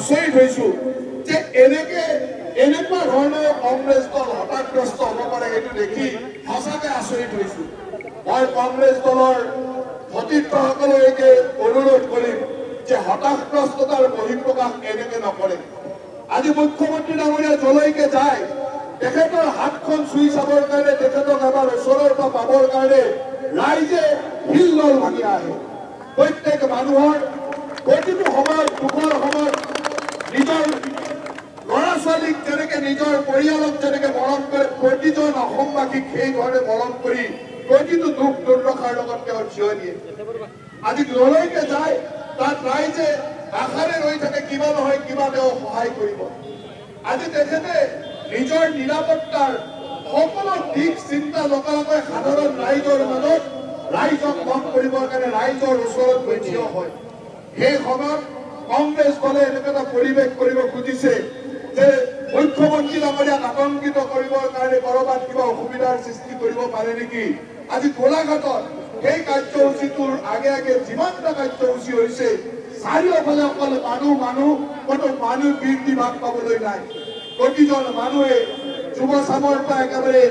আচৰিত হৈছো যে এনেকুৱা ধৰণে কংগ্ৰেছ দল হতাশগ্ৰস্ত হ'ব পাৰে এইটো দেখি সঁচাকে আচৰিত হৈছো। মই কংগ্ৰেছ দলৰ সতীৰ্থসকলকে অনুৰোধ কৰিম যে হতাশগ্ৰস্ততাৰ বহিঃপ্ৰকাশ এনেকে নকৰে। আজি মুখ্যমন্ত্ৰী ডাঙৰীয়া যলৈকে যায় তেখেতৰ হাতখন চুই চাবৰ কাৰণে, তেখেতক এবাৰ ওচৰৰ পৰা পাবৰ কাৰণে ৰাইজে হিল্লোল ভাঙি আহে। প্ৰত্যেক মানুহৰ প্ৰতিটো সময়ত দুখৰ সময়ত নিজৰ ল'ৰা ছোৱালীক যেনেকে নিজৰ পৰিয়ালক যেনেকে মৰম কৰে, প্ৰতিজন অসমবাসীক সেই ধৰণে মৰম কৰি প্ৰতিটো দুখ দুৰ্দশাৰ লগত তেওঁ থিয় দিয়ে। আজি যলৈকে যায় তাত ৰাইজে আশাৰে ৰৈ থাকে কিবা নহয় কিবা তেওঁ সহায় কৰিব। আজি তেখেতে নিজৰ নিৰাপত্তাৰ সকলো দিশ চিন্তা নকৰাকৈ সাধাৰণ ৰাইজৰ মাজত ৰাইজক লগ কৰিবৰ কাৰণে ৰাইজৰ ওচৰত গৈ থিয় হয়। সেই সময়ত কংগ্ৰেছ দলে এনেকুৱা এটা পৰিৱেশ কৰিব খুজিছে যে মুখ্যমন্ত্ৰী ডাঙৰীয়াক আতংকিত কৰিবৰ কাৰণে কৰবাত কিবা অসুবিধাৰ সৃষ্টি কৰিব পাৰে নেকি। আজি গোলাঘাটত সেই কাৰ্যসূচীটোৰ আগে আগে যিমানটা কাৰ্যসূচী হৈছে চাৰিওফালে অকল মানুহ কোনো মানুহ বীৰ্তি ভাগ পাবলৈ নাই। প্ৰতিজন মানুহে যুৱ চামৰ পৰা একেবাৰে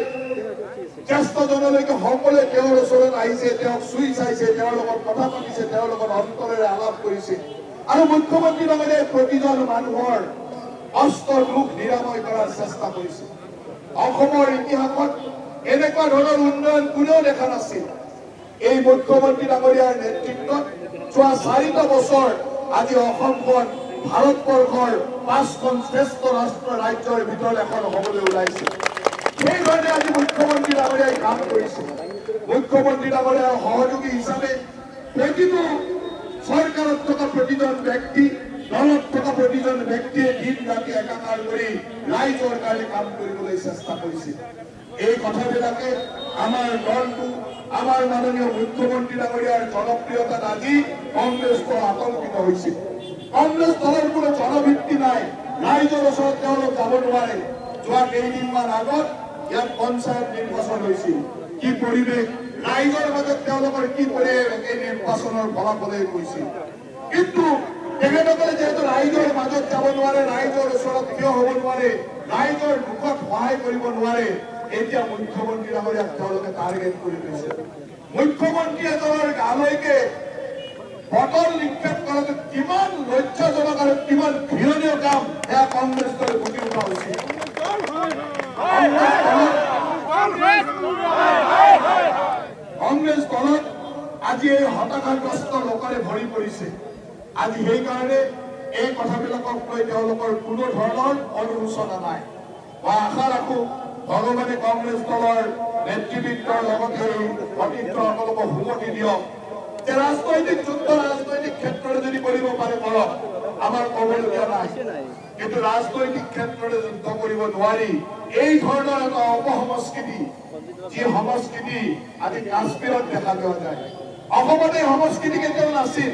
জ্যেষ্ঠজনলৈকে সকলোৱে তেওঁৰ ওচৰত আহিছে, তেওঁক চুই চাইছে, তেওঁৰ লগত কথা পাতিছে, তেওঁৰ লগত অন্তৰেৰে আলাপ কৰিছে। আৰু মুখ্যমন্ত্ৰী ডাঙৰীয়াই প্ৰতিজন মানুহৰ কষ্ট দুখ নিৰাময় কৰাৰ চেষ্টা কৰিছে। অসমৰ ইতিহাসত এনেকুৱা ধৰণৰ উন্নয়ন কোনেও দেখা নাছিল। এই মুখ্যমন্ত্ৰী ডাঙৰীয়াৰ নেতৃত্বত যোৱা 4টা বছৰ আজি অসমখন ভাৰতবৰ্ষৰ 5খন শ্ৰেষ্ঠ ৰাজ্যৰ ভিতৰত এখন হ'বলৈ ওলাইছে। সেইধৰণে আজি মুখ্যমন্ত্ৰী ডাঙৰীয়াই কাম কৰিছে। মুখ্যমন্ত্ৰী ডাঙৰীয়াৰ সহযোগী হিচাপে প্ৰতিটো চৰকাৰত থকা প্ৰতিজন ব্যক্তি, দলত থকা প্ৰতিজন ব্যক্তিয়ে দিন ৰাতি একাকাৰ কৰি ৰাইজৰ কাৰণে কাম কৰিবলৈ চেষ্টা কৰিছে। এই কথাবিলাকে আমাৰ দলটো, আমাৰ মাননীয় মুখ্যমন্ত্ৰী ডাঙৰীয়াৰ জনপ্ৰিয়তাত আজি কংগ্ৰেছ দল আতংকিত হৈছে। কংগ্ৰেছ দলৰ কোনো জনভিত্তি নাই, ৰাইজৰ ওচৰত তেওঁলোক যাব নোৱাৰে। যোৱা কেইদিনমান আগত ইয়াত পঞ্চায়ত নিৰ্বাচন হৈছিল। কি পৰিৱেশ, ৰাইজৰ মাজত তেওঁলোকৰ কি পৰিৱেশ এই নিৰ্বাচনৰ ফলাফলে কৈছিল। কিন্তু তেখেতসকলে যিহেতু ৰাইজৰ মাজত যাব নোৱাৰে, ৰাইজৰ ওচৰত থিয় হ'ব নোৱাৰে, ৰাইজৰ দুখত সহায় কৰিব নোৱাৰে, এতিয়া মুখ্যমন্ত্ৰী ডাঙৰীয়াক তেওঁলোকে টাৰ্গেট কৰি লৈছে। মুখ্যমন্ত্ৰী এজনৰ গালৈকে বটল নিক্ষেপ কৰাটো কিমান লজ্জাজনক আৰু কিমান ঘৃণনীয় কাম, সেয়া কংগ্ৰেছ দলে বুজি উঠা উচিত। কংগ্ৰেছ দলত আজি এই হতাশাগ্ৰস্ত লোকেৰে ভৰি পৰিছে। আজি সেইকাৰণে এই কথাবিলাকক লৈ তেওঁলোকৰ কোনো ধৰণৰ অনুশোচনা নাই। মই আশা ৰাখো ভগৱানে কংগ্ৰেছ দলৰ নেতৃবৃন্দৰ লগতে এই সতীৰ্থসকলকো সুমতি দিয়ক যে ৰাজনৈতিক যুদ্ধ ৰাজনৈতিক ক্ষেত্ৰতে যদি কৰিব পাৰে কৰক, আমাৰ ক'বলগীয়া নাই। কিন্তু ৰাজনৈতিক ক্ষেত্ৰতে যুদ্ধ কৰিব নোৱাৰি এই ধৰণৰ এটা অপসংস্কৃতি, যি সংস্কৃতি আজি কাশ্মীৰত দেখা পোৱা যায়। অসমত এই সংস্কৃতি কেতিয়াও নাছিল।